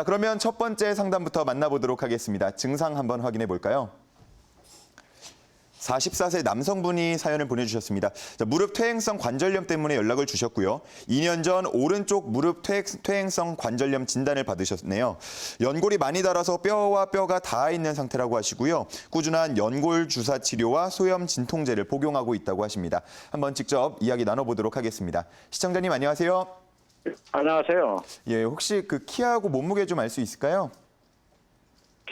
자, 그러면 첫 번째 상담부터 만나보도록 하겠습니다. 증상 한번 확인해 볼까요? 44세 남성분이 사연을 보내주셨습니다. 자, 무릎 퇴행성 관절염 때문에 연락을 주셨고요. 2년 전 오른쪽 무릎 퇴행성 관절염 진단을 받으셨네요. 연골이 많이 닳아서 뼈와 뼈가 닿아 있는 상태라고 하시고요. 꾸준한 연골 주사 치료와 소염 진통제를 복용하고 있다고 하십니다. 한번 직접 이야기 나눠보도록 하겠습니다. 시청자님 안녕하세요. 안녕하세요. 예, 혹시 그 키하고 몸무게 좀 알 수 있을까요?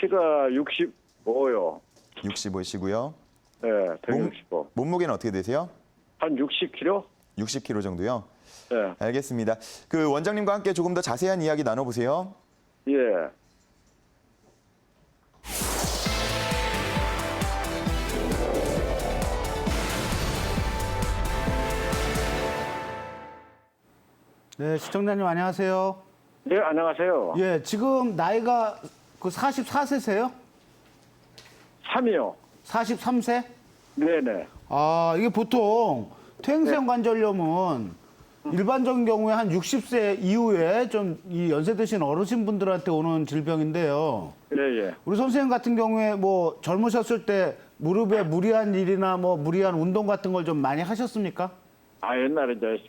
키가 65요. 65시고요. 네, 165. 몸무게는 어떻게 되세요? 한 60kg? 60kg 정도요? 네. 알겠습니다. 그 원장님과 함께 조금 더 자세한 이야기 나눠보세요. 예. 네, 시청자님 안녕하세요. 네, 안녕하세요. 예, 지금 나이가 그 44세세요? 3이요. 43세? 네네. 아, 이게 보통 퇴행성 관절염은 일반적인 경우에 한 60세 이후에 좀 이 연세 드신 어르신 분들한테 오는 질병인데요. 예, 예. 우리 선생님 같은 경우에 뭐 젊으셨을 때 무릎에 무리한 일이나 뭐 무리한 운동 같은 걸 좀 많이 하셨습니까? 아, 옛날에 이제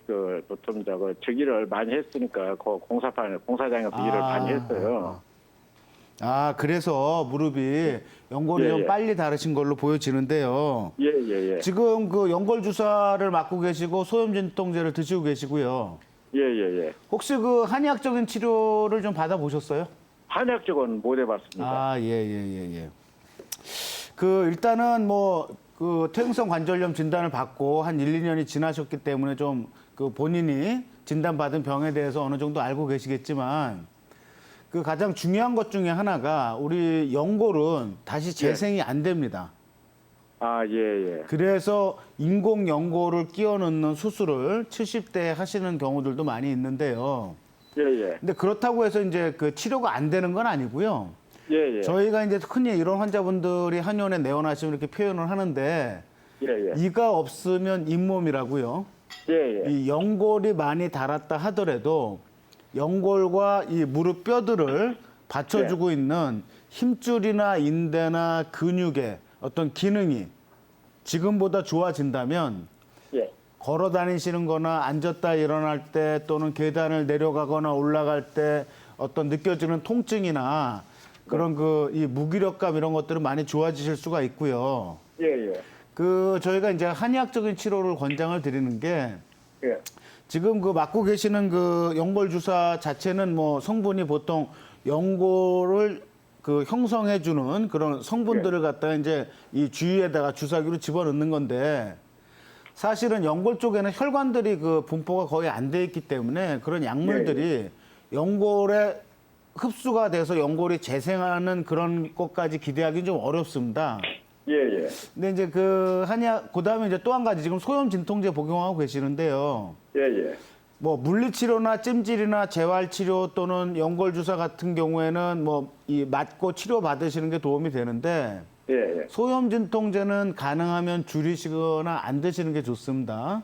보통 저기를 많이 했으니까 그 공사장에서 일을 많이 했어요. 아, 그래서 무릎이 연골이 예, 좀 예. 빨리 닳으신 걸로 보여지는데요. 예, 예, 예. 지금 그 연골 주사를 맞고 계시고 소염 진통제를 드시고 계시고요. 예, 예, 예. 혹시 그 한의학적인 치료를 좀 받아보셨어요? 한약 쪽은 못 해봤습니다. 아, 예. 그 일단은 뭐 그 퇴행성 관절염 진단을 받고 한 1, 2년이 지나셨기 때문에 좀 그 본인이 진단받은 병에 대해서 어느 정도 알고 계시겠지만 그 가장 중요한 것 중에 하나가 우리 연골은 다시 재생이 안 됩니다. 아, 예, 예. 그래서 인공 연골을 끼워 넣는 수술을 70대에 하시는 경우들도 많이 있는데요. 예, 예. 근데 그렇다고 해서 이제 그 치료가 안 되는 건 아니고요. 예, 예. 저희가 이제 흔히 이런 환자분들이 한의원에 내원하시면 이렇게 표현을 하는데 예, 예. 이가 없으면 잇몸이라고요. 예, 예. 이 연골이 많이 닳았다 하더라도 연골과 이 무릎 뼈들을 받쳐주고 있는 힘줄이나 인대나 근육의 어떤 기능이 지금보다 좋아진다면 예. 걸어 다니시는 거나 앉았다 일어날 때 또는 계단을 내려가거나 올라갈 때 어떤 느껴지는 통증이나 그런 그 이 무기력감 이런 것들은 많이 좋아지실 수가 있고요. 예, 예. 그 저희가 이제 한의학적인 치료를 권장을 드리는 게 예. 지금 그 맞고 계시는 그 연골 주사 자체는 뭐 성분이 보통 연골을 그 형성해 주는 그런 성분들을 갖다가 이제 이 주위에다가 주사기로 집어넣는 건데 사실은 연골 쪽에는 혈관들이 그 분포가 거의 안 돼 있기 때문에 그런 약물들이 연골에 흡수가 돼서 연골이 재생하는 그런 것까지 기대하기는 좀 어렵습니다. 예, 예. 근데 이제 그 한약 그다음에 이제 또 한 가지 지금 소염 진통제 복용하고 계시는데요. 예, 예. 뭐 물리치료나 찜질이나 재활치료 또는 연골 주사 같은 경우에는 뭐 이 맞고 치료 받으시는 게 도움이 되는데 예, 예. 소염 진통제는 가능하면 줄이시거나 안 드시는 게 좋습니다.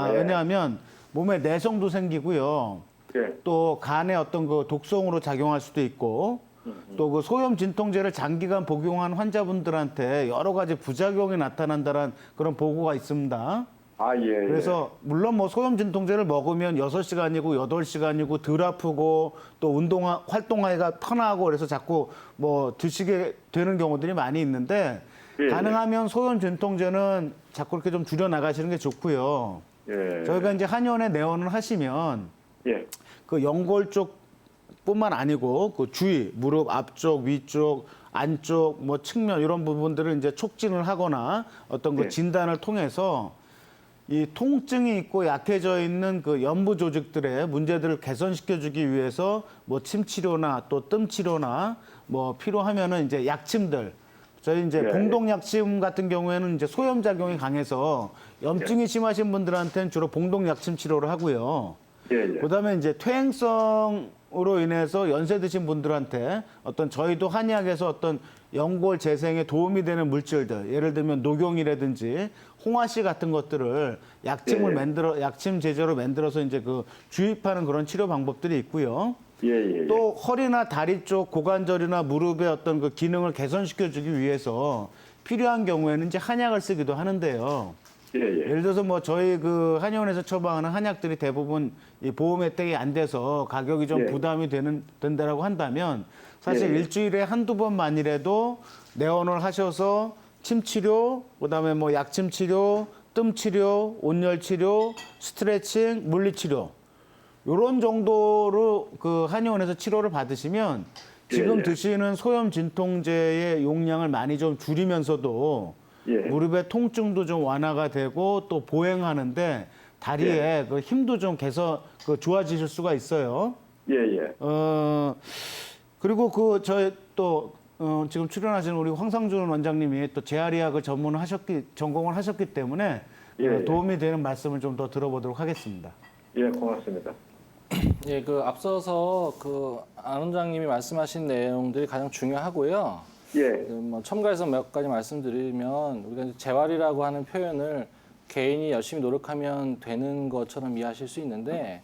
예. 왜냐하면 몸에 내성도 생기고요. 예. 또 간에 어떤 그 독성으로 작용할 수도 있고 또 그 소염 진통제를 장기간 복용한 환자분들한테 여러 가지 부작용이 나타난다는 그런 보고가 있습니다. 아, 예, 예. 그래서 물론 뭐 소염 진통제를 먹으면 6시간이고 8시간이고 덜 아프고 또 활동하기가 편하고 그래서 자꾸 뭐 드시게 되는 경우들이 많이 있는데 예, 가능하면 소염 진통제는 자꾸 이렇게 좀 줄여 나가시는 게 좋고요. 예. 저희가 이제 한의원에 내원을 하시면 예. 그 연골 쪽뿐만 아니고 그 주위 무릎 앞쪽, 위쪽, 안쪽, 뭐 측면 이런 부분들을 이제 촉진을 하거나 어떤 그 네. 진단을 통해서 이 통증이 있고 약해져 있는 그 연부 조직들의 문제들을 개선시켜주기 위해서 뭐 침 치료나 또 뜸 치료나 뭐 필요하면은 이제 약침들 저희 이제 네. 봉동 약침 같은 경우에는 이제 소염 작용이 강해서 염증이 심하신 분들한테는 주로 봉동 약침 치료를 하고요. 예, 예. 그다음에 이제 퇴행성으로 인해서 연세 드신 분들한테 어떤 저희도 한의학에서 어떤 연골 재생에 도움이 되는 물질들, 예를 들면 녹용이라든지 홍화씨 같은 것들을 약침을 예. 약침 제조로 만들어서 이제 그 주입하는 그런 치료 방법들이 있고요. 예, 예. 또 허리나 다리 쪽 고관절이나 무릎의 어떤 그 기능을 개선시켜주기 위해서 필요한 경우에는 이제 한약을 쓰기도 하는데요. 예, 예. 예를 들어서 뭐 저희 그 한의원에서 처방하는 한약들이 대부분 이 보험 혜택이 안 돼서 가격이 좀 예. 부담이 된다라고 한다면 사실 예, 예. 일주일에 한두 번만이라도 내원을 하셔서 침 치료, 그다음에 뭐 약침 치료, 뜸 치료, 온열 치료, 스트레칭, 물리 치료 요런 정도로 그 한의원에서 치료를 받으시면 지금 예. 드시는 소염 진통제의 용량을 많이 좀 줄이면서도 예. 무릎의 통증도 좀 완화가 되고 또 보행하는데 다리에 그 힘도 좀 좋아지실 수가 있어요. 예, 예. 그리고 그 저희 또 지금 출연하신 우리 황상준 원장님이 또 재활의학을 전공을 하셨기 때문에 예. 도움이 되는 말씀을 좀 더 들어보도록 하겠습니다. 예, 고맙습니다. 예, 그 앞서서 그 안 원장님이 말씀하신 내용들이 가장 중요하고요. 예. 뭐 첨가해서 몇 가지 말씀드리면 우리가 이제 재활이라고 하는 표현을 개인이 열심히 노력하면 되는 것처럼 이해하실 수 있는데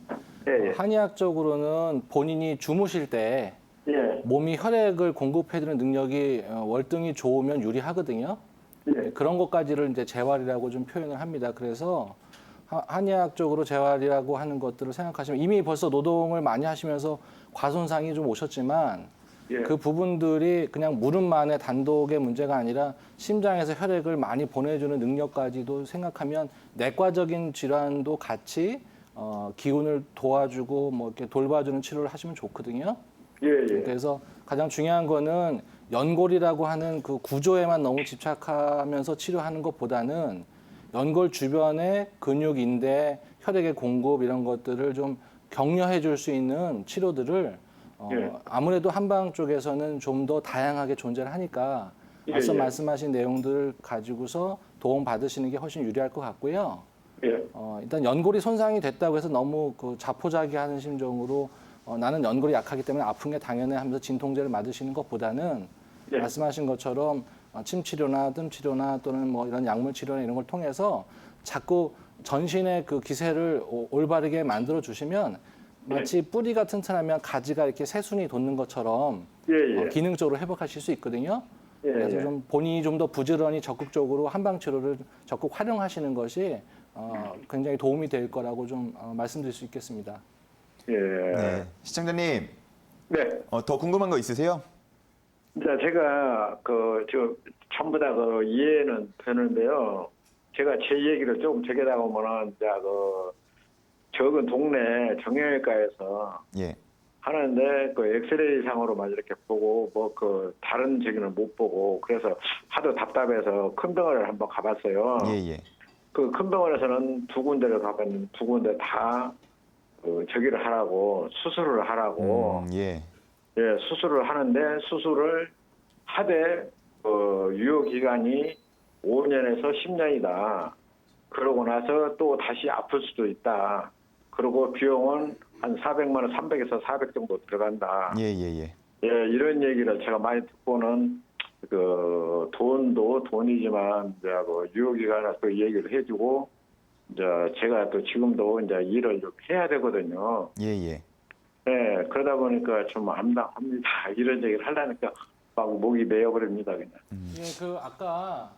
예, 예. 한의학적으로는 본인이 주무실 때 예. 몸이 혈액을 공급해주는 능력이 월등히 좋으면 유리하거든요. 예. 그런 것까지를 이제 재활이라고 좀 표현을 합니다. 그래서 한의학적으로 재활이라고 하는 것들을 생각하시면 이미 벌써 노동을 많이 하시면서 과손상이 좀 오셨지만 예. 그 부분들이 그냥 무릎만의 단독의 문제가 아니라 심장에서 혈액을 많이 보내주는 능력까지도 생각하면 내과적인 질환도 같이 기운을 도와주고 뭐 이렇게 돌봐주는 치료를 하시면 좋거든요. 예, 예. 그래서 가장 중요한 거는 연골이라고 하는 그 구조에만 너무 집착하면서 치료하는 것보다는 연골 주변의 근육, 인대, 혈액의 공급 이런 것들을 좀 격려해 줄 수 있는 치료들을 예. 아무래도 한방 쪽에서는 좀 더 다양하게 존재를 하니까 예, 앞서 예. 말씀하신 내용들을 가지고서 도움 받으시는 게 훨씬 유리할 것 같고요. 예. 일단 연골이 손상이 됐다고 해서 너무 그 자포자기하는 심정으로 나는 연골이 약하기 때문에 아픈 게 당연해 하면서 진통제를 맞으시는 것보다는 예. 말씀하신 것처럼 침 치료나 뜸 치료나 또는 뭐 이런 약물 치료나 이런 걸 통해서 자꾸 전신의 그 기세를 올바르게 만들어 주시면 마치 뿌리가 튼튼하면 가지가 이렇게 새순이 돋는 것처럼 예, 예. 기능적으로 회복하실 수 있거든요. 예, 그래서 예. 좀 본인이 좀 더 부지런히 적극적으로 한방 치료를 적극 활용하시는 것이 굉장히 도움이 될 거라고 좀 말씀드릴 수 있겠습니다. 예. 네. 시청자님, 네. 더 궁금한 거 있으세요? 자, 제가 전부 다 이해는 되는데요. 제가 제 얘기를 조금 적게다 보면은 적은 동네 정형외과에서 예. 하는데 엑스레이 상으로만 이렇게 보고 다른 저기는 못 보고 그래서 하도 답답해서 큰 병원을 한번 가봤어요. 예, 예. 그 큰 병원에서는 두 군데를 가봤는데 두 군데 다 저기를 하라고 수술을 하라고 예. 예, 수술을 하는데 수술을 하되 유효 기간이 5년에서 10년이다. 그러고 나서 또 다시 아플 수도 있다. 그리고 비용은 한 400만 원, 300에서 400 정도 들어간다. 예, 예, 예. 예, 이런 얘기를 제가 많이 듣고는 돈도 돈이지만 이제 유효 기간을 또 얘기를 해주고 이제 제가 또 지금도 이제 일을 좀 해야 되거든요. 예, 예. 네, 그러다 보니까 좀 암담합니다. 이런 얘기를 하려니까 막 목이 메어버립니다, 그냥. 예, 그 아까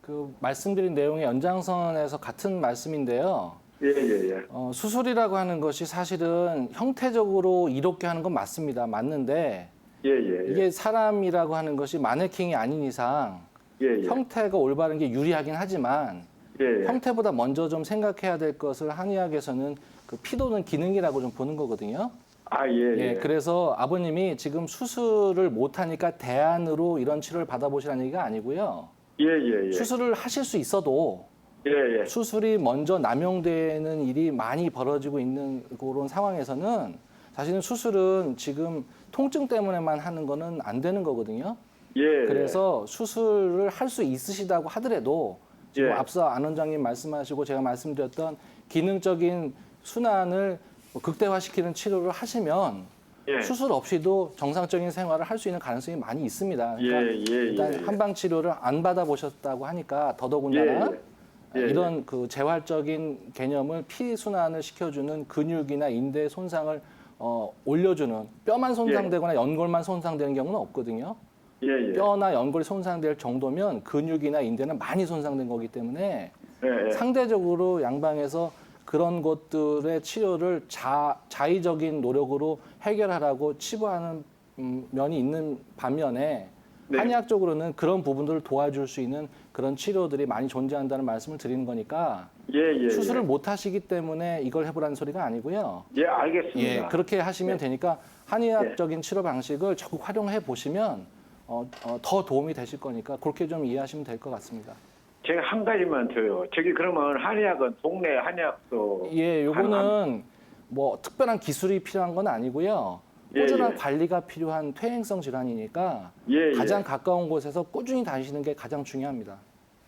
그 말씀드린 내용의 연장선에서 같은 말씀인데요. 예, 예, 예. 수술이라고 하는 것이 사실은 형태적으로 이롭게 하는 건 맞습니다. 맞는데 예, 예, 예. 이게 사람이라고 하는 것이 마네킹이 아닌 이상 예, 예. 형태가 올바른 게 유리하긴 하지만 예, 예. 형태보다 먼저 좀 생각해야 될 것을 한의학에서는 그 피도는 기능이라고 좀 보는 거거든요. 아, 예, 예. 그래서 아버님이 지금 수술을 못하니까 대안으로 이런 치료를 받아보시라는 얘기가 아니고요. 예, 예, 예. 수술을 하실 수 있어도 예, 예. 수술이 먼저 남용되는 일이 많이 벌어지고 있는 그런 상황에서는 사실은 수술은 지금 통증 때문에만 하는 거는 안 되는 거거든요. 예. 그래서 수술을 할 수 있으시다고 하더라도 지금 예. 앞서 안 원장님 말씀하시고 제가 말씀드렸던 기능적인 순환을 극대화시키는 치료를 하시면 예. 수술 없이도 정상적인 생활을 할 수 있는 가능성이 많이 있습니다. 그러니까 예, 예, 일단 예, 예. 한방 치료를 안 받아보셨다고 하니까 더더군다나 예, 예. 이런 그 재활적인 개념을 피 순환을 시켜주는 근육이나 인대 손상을 올려주는 뼈만 손상되거나 연골만 손상되는 경우는 없거든요. 예, 예. 뼈나 연골이 손상될 정도면 근육이나 인대는 많이 손상된 거기 때문에 예, 예. 상대적으로 양방에서 그런 것들의 치료를 자의적인 노력으로 해결하라고 치부하는 면이 있는 반면에 네. 한의학적으로는 그런 부분들을 도와줄 수 있는 그런 치료들이 많이 존재한다는 말씀을 드리는 거니까 예, 예. 수술을 예. 못 하시기 때문에 이걸 해보라는 소리가 아니고요. 예, 알겠습니다. 예, 그렇게 하시면 되니까 한의학적인 치료 방식을 적극 활용해 보시면 더 도움이 되실 거니까 그렇게 좀 이해하시면 될 것 같습니다. 제가 한 가지만 더요. 저기 그러면 한의학은 동네 한의학도 예, 요거는 뭐 특별한 기술이 필요한 건 아니고요. 예, 꾸준한 예. 관리가 필요한 퇴행성 질환이니까 예, 예. 가장 가까운 곳에서 꾸준히 다니시는 게 가장 중요합니다.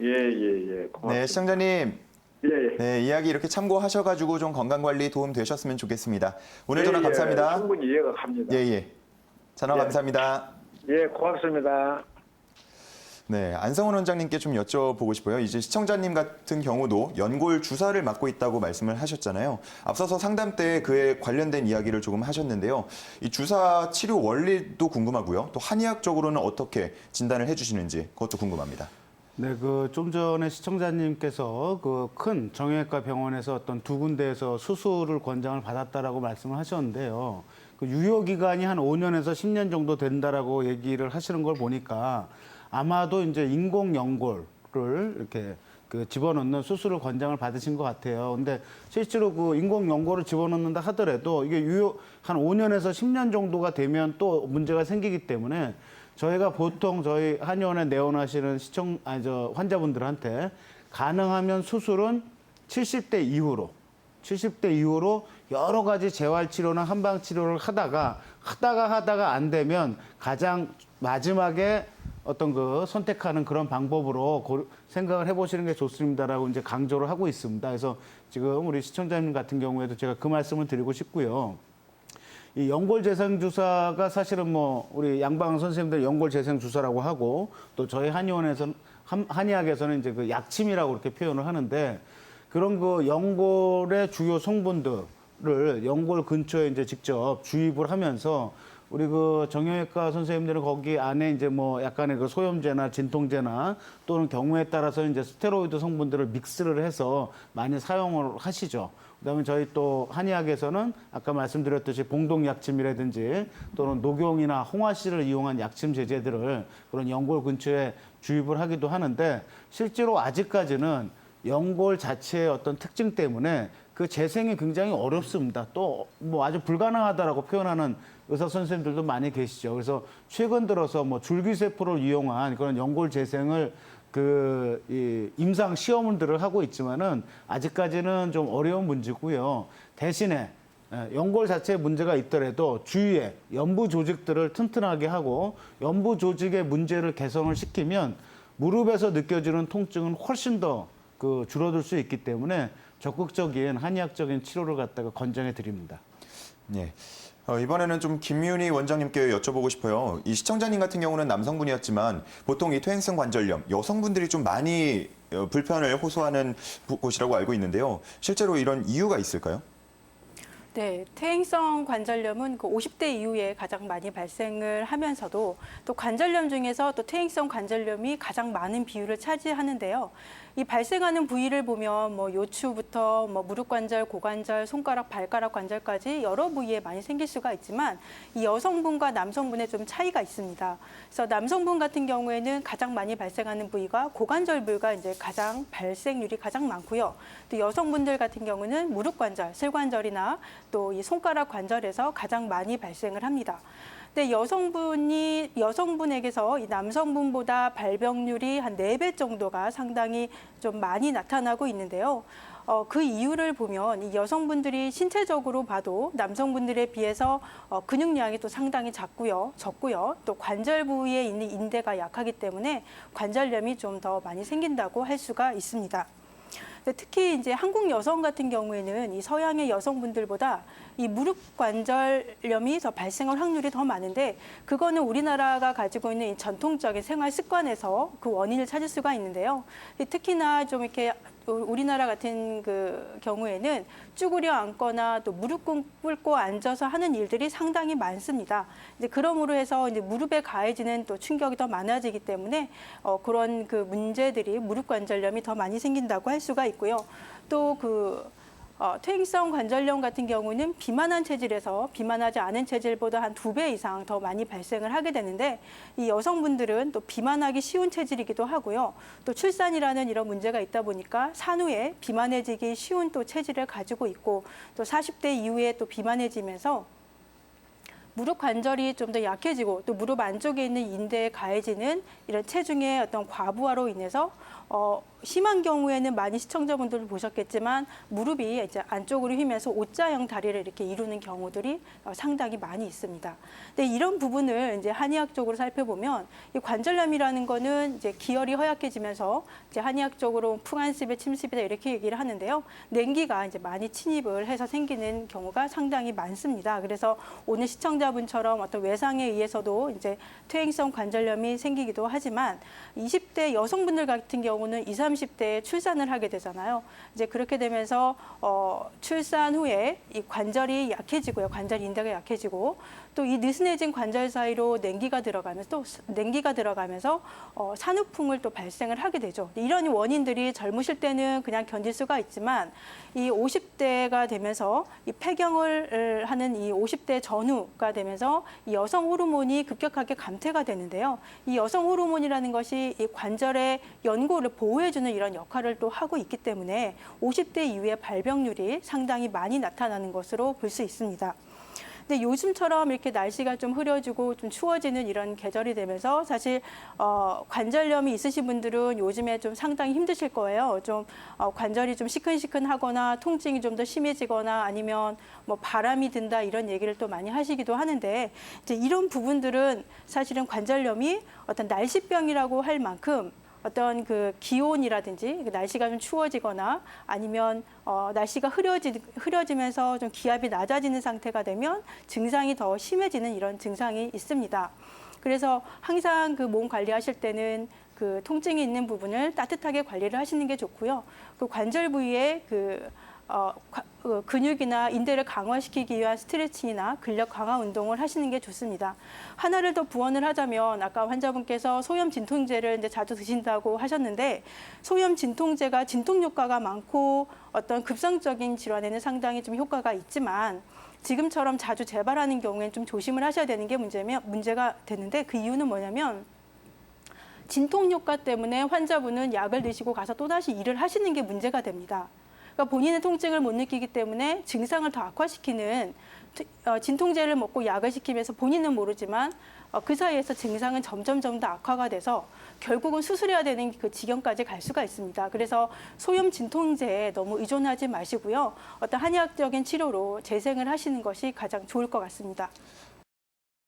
예, 예, 예. 고맙습니다. 네, 시청자님. 예, 예. 네, 이야기 이렇게 참고하셔가지고 좀 건강관리 도움 되셨으면 좋겠습니다. 오늘 예, 전화 예. 감사합니다. 충분히 이해가 갑니다. 예, 예. 전화 예. 감사합니다. 예, 고맙습니다. 네, 안성훈 원장님께 좀 여쭤보고 싶어요. 이제 시청자님 같은 경우도 연골 주사를 맞고 있다고 말씀을 하셨잖아요. 앞서서 상담 때 그에 관련된 이야기를 조금 하셨는데요. 이 주사 치료 원리도 궁금하고요. 또 한의학적으로는 어떻게 진단을 해주시는지 그것도 궁금합니다. 네, 그 좀 전에 시청자님께서 그 큰 정형외과 병원에서 어떤 두 군데에서 수술을 권장을 받았다라고 말씀을 하셨는데요. 그 유효 기간이 한 5년에서 10년 정도 된다라고 얘기를 하시는 걸 보니까 아마도 이제 인공 연골을 이렇게 그 집어넣는 수술을 권장을 받으신 것 같아요. 근데 실제로 그 인공 연골을 집어넣는다 하더라도 이게 유효 한 5년에서 10년 정도가 되면 또 문제가 생기기 때문에 저희가 보통 저희 한의원에 내원하시는 환자분들한테 가능하면 수술은 70대 이후로 여러 가지 재활 치료나 한방 치료를 하다가 안 되면 가장 마지막에 어떤 그 선택하는 그런 방법으로 생각을 해보시는 게 좋습니다라고 이제 강조를 하고 있습니다. 그래서 지금 우리 시청자님 같은 경우에도 제가 그 말씀을 드리고 싶고요. 이 연골 재생 주사가 사실은 뭐 우리 양방 선생님들 연골 재생 주사라고 하고 또 저희 한의학에서는 이제 그 약침이라고 이렇게 표현을 하는데 그런 그 연골의 주요 성분들을 연골 근처에 이제 직접 주입을 하면서 우리 그 정형외과 선생님들은 거기 안에 이제 뭐 약간의 그 소염제나 진통제나 또는 경우에 따라서 이제 스테로이드 성분들을 믹스를 해서 많이 사용을 하시죠. 그다음에 저희 또 한의학에서는 아까 말씀드렸듯이 봉동약침이라든지 또는 녹용이나 홍화씨를 이용한 약침 제제들을 그런 연골 근처에 주입을 하기도 하는데 실제로 아직까지는 연골 자체의 어떤 특징 때문에 그 재생이 굉장히 어렵습니다. 또 뭐 아주 불가능하다라고 표현하는 의사 선생님들도 많이 계시죠. 그래서 최근 들어서 뭐 줄기세포를 이용한 그런 연골 재생을 이 임상 시험들을 하고 있지만은 아직까지는 좀 어려운 문제고요. 대신에 연골 자체에 문제가 있더라도 주위에 연부 조직들을 튼튼하게 하고 연부 조직의 문제를 개선을 시키면 무릎에서 느껴지는 통증은 훨씬 더 줄어들 수 있기 때문에 적극적인 한의학적인 치료를 갖다가 권장해 드립니다. 네. 이번에는 좀 김윤희 원장님께 여쭤보고 싶어요. 이 시청자님 같은 경우는 남성분이었지만 보통 이 퇴행성 관절염 여성분들이 좀 많이 불편을 호소하는 곳이라고 알고 있는데요. 실제로 이런 이유가 있을까요? 네, 퇴행성 관절염은 그 50대 이후에 가장 많이 발생을 하면서도 또 관절염 중에서 또 퇴행성 관절염이 가장 많은 비율을 차지하는데요. 이 발생하는 부위를 보면 뭐 요추부터 뭐 무릎 관절, 고관절, 손가락, 발가락 관절까지 여러 부위에 많이 생길 수가 있지만 이 여성분과 남성분의 좀 차이가 있습니다. 그래서 남성분 같은 경우에는 가장 많이 발생하는 부위가 고관절 부위가 이제 가장 발생률이 가장 많고요. 또 여성분들 같은 경우는 무릎 관절, 슬관절이나 또 이 손가락 관절에서 가장 많이 발생을 합니다. 근데 여성분에게서 이 남성분보다 발병률이 한 4배 정도가 상당히 좀 많이 나타나고 있는데요. 그 이유를 보면 이 여성분들이 신체적으로 봐도 남성분들에 비해서 근육량이 또 상당히 적고요. 또 관절 부위에 있는 인대가 약하기 때문에 관절염이 좀 더 많이 생긴다고 할 수가 있습니다. 특히 이제 한국 여성 같은 경우에는 이 서양의 여성분들보다 이 무릎 관절염이 더 발생할 확률이 더 많은데 그거는 우리나라가 가지고 있는 이 전통적인 생활 습관에서 그 원인을 찾을 수가 있는데요. 특히나 좀 이렇게 우리나라 같은 그 경우에는 쭈그려 앉거나 또 무릎 꿇고 앉아서 하는 일들이 상당히 많습니다. 이제 그러므로 해서 이제 무릎에 가해지는 또 충격이 더 많아지기 때문에 그런 그 문제들이 무릎 관절염이 더 많이 생긴다고 할 수가 있고요. 또 퇴행성 관절염 같은 경우는 비만한 체질에서 비만하지 않은 체질보다 한 2배 이상 더 많이 발생을 하게 되는데 이 여성분들은 또 비만하기 쉬운 체질이기도 하고요. 또 출산이라는 이런 문제가 있다 보니까 산후에 비만해지기 쉬운 또 체질을 가지고 있고 또 40대 이후에 또 비만해지면서 무릎 관절이 좀 더 약해지고 또 무릎 안쪽에 있는 인대에 가해지는 이런 체중의 어떤 과부하로 인해서 심한 경우에는 많이 시청자분들도 보셨겠지만 무릎이 이제 안쪽으로 휘면서 O자형 다리를 이렇게 이루는 경우들이 상당히 많이 있습니다. 근데 이런 부분을 이제 한의학적으로 살펴보면 이 관절염이라는 거는 이제 기혈이 허약해지면서 이제 한의학적으로 풍한습의 침습이다 이렇게 얘기를 하는데요. 냉기가 이제 많이 침입을 해서 생기는 경우가 상당히 많습니다. 그래서 오늘 시청자분처럼 어떤 외상에 의해서도 이제 퇴행성 관절염이 생기기도 하지만 20대 여성분들 같은 경우는 20, 30대에 출산을 하게 되잖아요. 이제 그렇게 되면서 출산 후에 이 관절이 약해지고요. 관절 인대가 약해지고 또 이 느슨해진 관절 사이로 냉기가 들어가면서 산후풍을 또 발생을 하게 되죠. 이런 원인들이 젊으실 때는 그냥 견딜 수가 있지만 이 50대가 되면서 이 폐경을 하는 이 50대 전후가 되면서 이 여성 호르몬이 급격하게 감퇴가 되는데요. 이 여성 호르몬이라는 것이 이 관절의 연골을 보호해주는 이런 역할을 또 하고 있기 때문에 50대 이후에 발병률이 상당히 많이 나타나는 것으로 볼 수 있습니다. 근데 요즘처럼 이렇게 날씨가 좀 흐려지고 좀 추워지는 이런 계절이 되면서 사실 관절염이 있으신 분들은 요즘에 좀 상당히 힘드실 거예요. 좀 관절이 좀 시큰시큰하거나 통증이 좀 더 심해지거나 아니면 뭐 바람이 든다 이런 얘기를 또 많이 하시기도 하는데 이제 이런 부분들은 사실은 관절염이 어떤 날씨병이라고 할 만큼 어떤 그 기온이라든지 날씨가 좀 추워지거나 아니면 날씨가 흐려지면서 좀 기압이 낮아지는 상태가 되면 증상이 더 심해지는 이런 증상이 있습니다. 그래서 항상 그 몸 관리하실 때는 그 통증이 있는 부분을 따뜻하게 관리를 하시는 게 좋고요. 그 관절 부위에 근육이나 인대를 강화시키기 위한 스트레칭이나 근력 강화 운동을 하시는 게 좋습니다. 하나를 더 부언을 하자면 아까 환자분께서 소염 진통제를 이제 자주 드신다고 하셨는데 소염 진통제가 진통 효과가 많고 어떤 급성적인 질환에는 상당히 좀 효과가 있지만 지금처럼 자주 재발하는 경우에는 좀 조심을 하셔야 되는 게 문제가 되는데 그 이유는 뭐냐면 진통 효과 때문에 환자분은 약을 드시고 가서 또다시 일을 하시는 게 문제가 됩니다. 그러니까 본인의 통증을 못 느끼기 때문에 증상을 더 악화시키는 진통제를 먹고 약을 시키면서 본인은 모르지만 그 사이에서 증상은 점점 더 악화가 돼서 결국은 수술해야 되는 그 지경까지 갈 수가 있습니다. 그래서 소염 진통제에 너무 의존하지 마시고요. 어떤 한의학적인 치료로 재생을 하시는 것이 가장 좋을 것 같습니다.